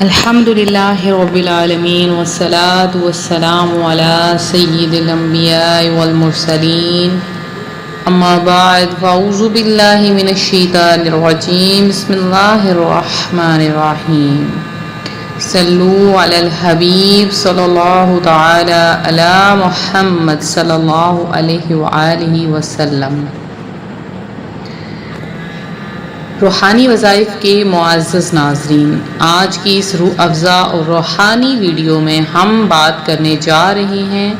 الحمدللہ رب العالمین والصلاة والسلام علی سید الانبیاء والمرسلین اما بعد فاعوذ باللہ من الشیطان الرجیم بسم اللہ الرحمن الرحیم صلو علی الحبیب صلی اللہ تعالی علی محمد صلی اللہ علیہ وآلہ وسلم۔ روحانی وظائف کے معزز ناظرین، آج کی اس روح افزا اور روحانی ویڈیو میں ہم بات کرنے جا رہے ہیں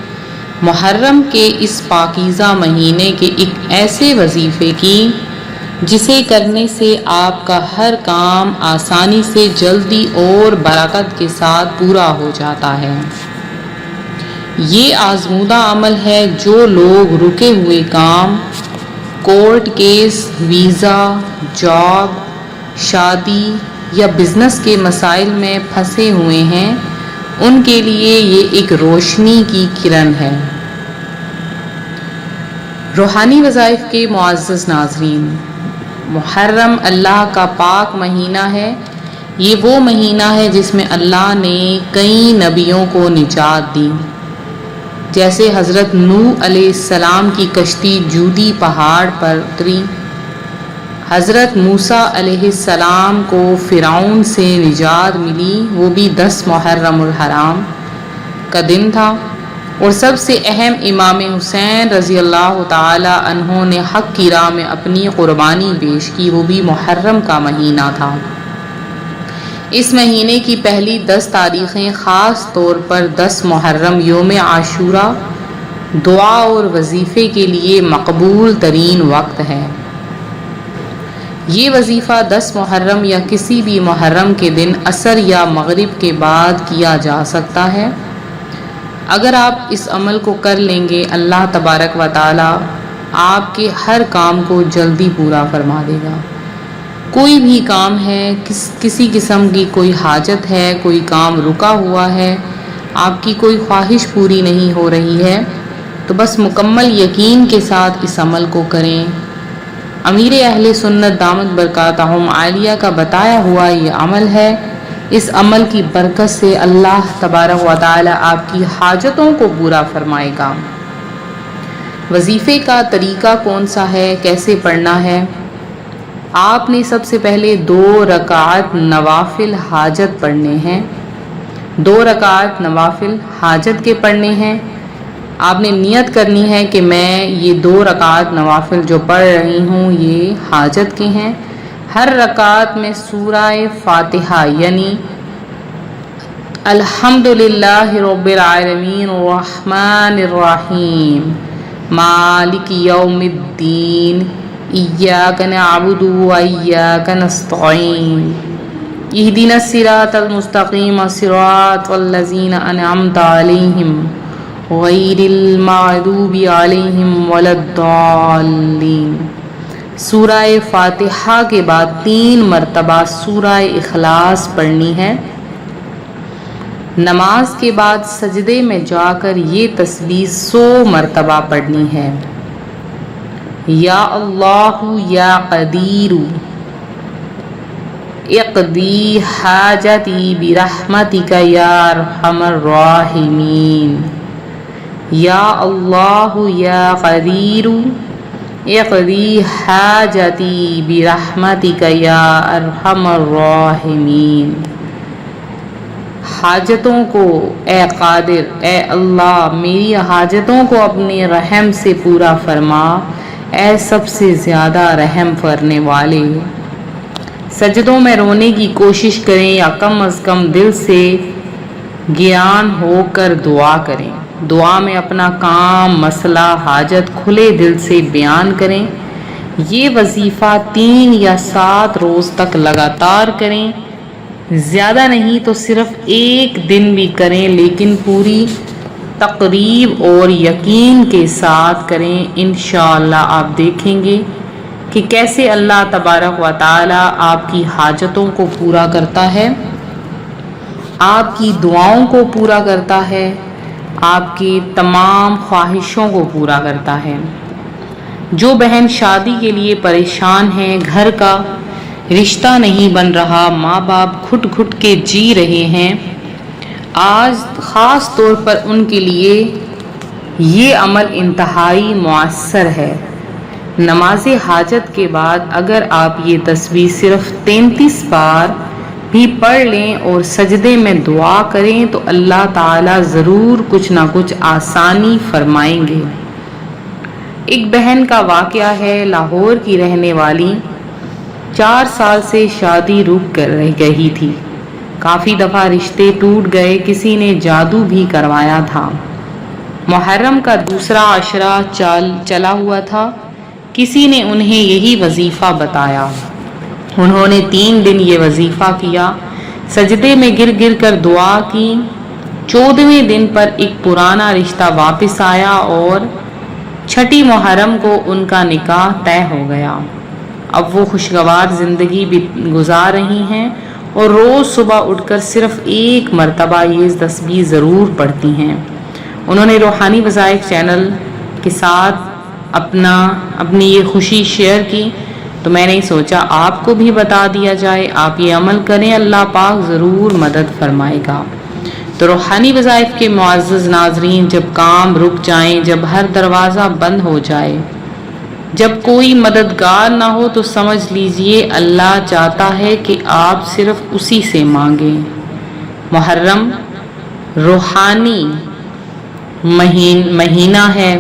محرم کے اس پاکیزہ مہینے کے ایک ایسے وظیفے کی جسے کرنے سے آپ کا ہر کام آسانی سے، جلدی اور برکت کے ساتھ پورا ہو جاتا ہے۔ یہ آزمودہ عمل ہے جو لوگ رکے ہوئے کام، کورٹ کیس، ویزا، جاب، شادی یا بزنس کے مسائل میں پھنسے ہوئے ہیں، ان کے لیے یہ ایک روشنی کی کرن ہے۔ روحانی وظائف کے معزز ناظرین، محرم اللہ کا پاک مہینہ ہے۔ یہ وہ مہینہ ہے جس میں اللہ نے کئی نبیوں کو نجات دی، جیسے حضرت نوح علیہ السلام کی کشتی جودی پہاڑ پر اتری، حضرت موسیٰ علیہ السلام کو فرعون سے نجات ملی، وہ بھی 10 محرم الحرام کا دن تھا، اور سب سے اہم امام حسین رضی اللہ تعالی عنہ نے حق کی راہ میں اپنی قربانی پیش کی، وہ بھی محرم کا مہینہ تھا۔ اس مہینے کی پہلی 10 تاریخیں خاص طور پر 10 محرم یوم عاشوراء دعا اور وظیفے کے لیے مقبول ترین وقت ہے۔ یہ وظیفہ 10 محرم یا کسی بھی محرم کے دن عصر یا مغرب کے بعد کیا جا سکتا ہے۔ اگر آپ اس عمل کو کر لیں گے، اللہ تبارک و تعالی آپ کے ہر کام کو جلدی پورا فرما دے گا۔ کوئی بھی کام ہے، کسی قسم کی کوئی حاجت ہے، کوئی کام رکا ہوا ہے، آپ کی کوئی خواہش پوری نہیں ہو رہی ہے، تو بس مکمل یقین کے ساتھ اس عمل کو کریں۔ امیر اہل سنت دامت برکاتہم عالیہ کا بتایا ہوا یہ عمل ہے۔ اس عمل کی برکت سے اللہ تبارک و تعالی آپ کی حاجتوں کو پورا فرمائے گا۔ وظیفے کا طریقہ کون سا ہے، کیسے پڑھنا ہے؟ آپ نے سب سے پہلے 2 رکعت نوافل حاجت پڑھنے ہیں۔ 2 رکعت نوافل حاجت کے پڑھنے ہیں۔ آپ نے نیت کرنی ہے کہ میں یہ 2 رکعت نوافل جو پڑھ رہی ہوں یہ حاجت کے ہیں۔ ہر رکعت میں سورہ فاتحہ یعنی الحمدللہ رب العالمین الرحمن الرحیم مالک یوم الدین ایاک نعبد و ایاک نستعین اہدنا الصراط المستقیم صراط الذین انعمت علیہم غیر المغضوب علیہم ولا الضالین۔ سورہ فاتحہ کے بعد 3 مرتبہ سورہ اخلاص پڑھنی ہے۔ نماز کے بعد سجدے میں جا کر یہ تسبیح 100 مرتبہ پڑھنی ہے۔ یا اللہ یا قدیر اقضی حاجتی برحمتک یا ارحم الراحمین۔ یا اللہ یا قدیر اقضی حاجتی برحمتک یا ارحم الراحمین۔ حاجتوں کو اے قادر، اے اللہ میری حاجتوں کو اپنے رحم سے پورا فرما، اے سب سے زیادہ رحم فرمانے والے۔ سجدوں میں رونے کی کوشش کریں یا کم از کم دل سے گیان ہو کر دعا کریں۔ دعا میں اپنا کام، مسئلہ، حاجت کھلے دل سے بیان کریں۔ یہ وظیفہ 3 یا 7 روز تک لگاتار کریں۔ زیادہ نہیں تو صرف 1 دن بھی کریں، لیکن پوری تقریب اور یقین کے ساتھ کریں۔ انشاءاللہ آپ دیکھیں گے کہ کیسے اللہ تبارک و تعالی آپ کی حاجتوں کو پورا کرتا ہے، آپ کی دعاؤں کو پورا کرتا ہے، آپ کی تمام خواہشوں کو پورا کرتا ہے۔ جو بہن شادی کے لیے پریشان ہیں، گھر کا رشتہ نہیں بن رہا، ماں باپ گھٹ گھٹ کے جی رہے ہیں، آج خاص طور پر ان کے لیے یہ عمل انتہائی مؤثر ہے۔ نماز حاجت کے بعد اگر آپ یہ تسبیح صرف 33 بار بھی پڑھ لیں اور سجدے میں دعا کریں تو اللہ تعالیٰ ضرور کچھ نہ کچھ آسانی فرمائیں گے۔ ایک بہن کا واقعہ ہے، لاہور کی رہنے والی، 4 سال سے شادی رک کر رہ گئی تھی، کافی دفعہ رشتے ٹوٹ گئے، کسی نے جادو بھی کروایا تھا۔ محرم کا دوسرا عشرہ چلا ہوا تھا، کسی نے انہیں یہی وظیفہ بتایا، انہوں نے 3 دن یہ وظیفہ کیا، سجدے میں گر گر کر دعا کی، 14ویں دن پر ایک پرانا رشتہ واپس آیا اور 6 محرم کو ان کا نکاح طے ہو گیا۔ اب وہ خوشگوار زندگی گزار رہی ہیں اور روز صبح اٹھ کر صرف 1 مرتبہ یہ تسبیح ضرور پڑھتی ہیں۔ انہوں نے روحانی وظائف چینل کے ساتھ اپنی یہ خوشی شیئر کی، تو میں نے سوچا آپ کو بھی بتا دیا جائے، آپ یہ عمل کریں، اللہ پاک ضرور مدد فرمائے گا۔ تو روحانی وظائف کے معزز ناظرین، جب کام رک جائیں، جب ہر دروازہ بند ہو جائے، جب کوئی مددگار نہ ہو، تو سمجھ لیجئے اللہ چاہتا ہے کہ آپ صرف اسی سے مانگیں۔ محرم روحانی مہینہ ہے۔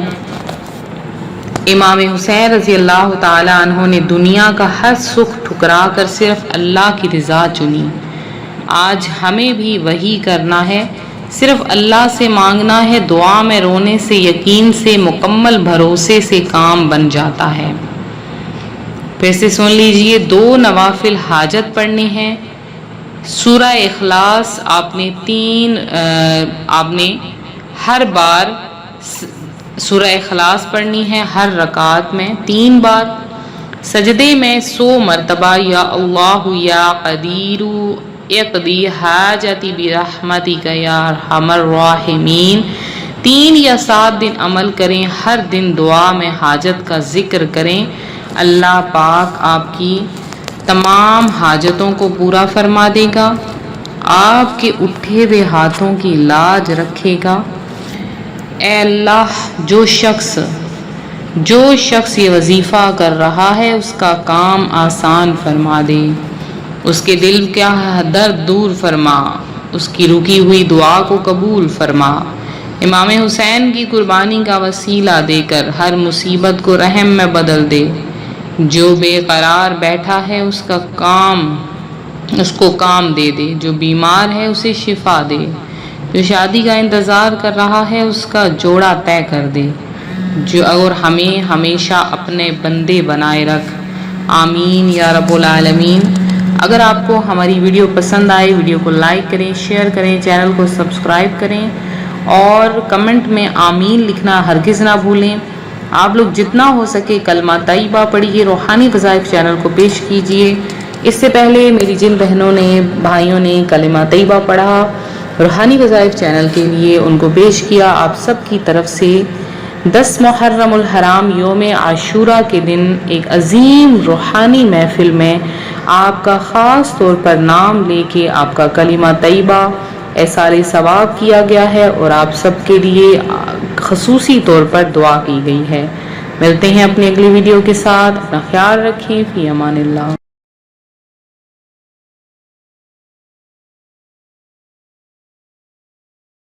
امام حسین رضی اللہ تعالی عنہ نے دنیا کا ہر سکھ ٹھکرا کر صرف اللہ کی رضا چنی۔ آج ہمیں بھی وہی کرنا ہے، صرف اللہ سے مانگنا ہے، دعا میں رونے سے، یقین سے، مکمل بھروسے سے کام بن جاتا ہے۔ پھر سے سن لیجئے، 2 نوافل حاجت پڑھنے ہیں۔ سورہ اخلاص آپ نے ہر بار سورہ اخلاص پڑھنی ہے، ہر رکعت میں 3 بار، سجدے میں 100 مرتبہ یا اللہ یا قدیر اقضی حاجتی برحمتک یا ارحم الراحمین 3 یا 7 دن عمل کریں، ہر دن دعا میں حاجت کا ذکر کریں، اللہ پاک آپ کی تمام حاجتوں کو پورا فرما دے گا، آپ کے اٹھے ہوئے ہاتھوں کی لاج رکھے گا۔ اے اللہ، جو شخص یہ وظیفہ کر رہا ہے اس کا کام آسان فرما دے، اس کے دل کا درد دور فرما، اس کی رکی ہوئی دعا کو قبول فرما، امام حسین کی قربانی کا وسیلہ دے کر ہر مصیبت کو رحم میں بدل دے، جو بے قرار بیٹھا ہے اس کو کام دے دے، جو بیمار ہے اسے شفا دے، جو شادی کا انتظار کر رہا ہے اس کا جوڑا طے کر دے، جو اور ہمیں ہمیشہ اپنے بندے بنائے رکھ، آمین یا رب العالمین۔ اگر آپ کو ہماری ویڈیو پسند آئے، ویڈیو کو لائک کریں، شیئر کریں، چینل کو سبسکرائب کریں اور کمنٹ میں آمین لکھنا ہرگز نہ بھولیں۔ آپ لوگ جتنا ہو سکے کلمہ طیبہ پڑھیے، روحانی وظائف چینل کو پیش کیجیے۔ اس سے پہلے میری جن بہنوں نے، بھائیوں نے کلمہ طیبہ پڑھا، روحانی وظائف چینل کے لیے ان کو پیش کیا، آپ سب کی طرف سے 10 محرم الحرام یوم عاشورہ کے دن ایک عظیم روحانی محفل میں آپ کا خاص طور پر نام لے کے آپ کا کلمہ طیبہ ایصال ثواب کیا گیا ہے اور آپ سب کے لیے خصوصی طور پر دعا کی گئی ہے۔ ملتے ہیں اپنی اگلی ویڈیو کے ساتھ، اپنا خیال رکھیں، فی امان اللہ۔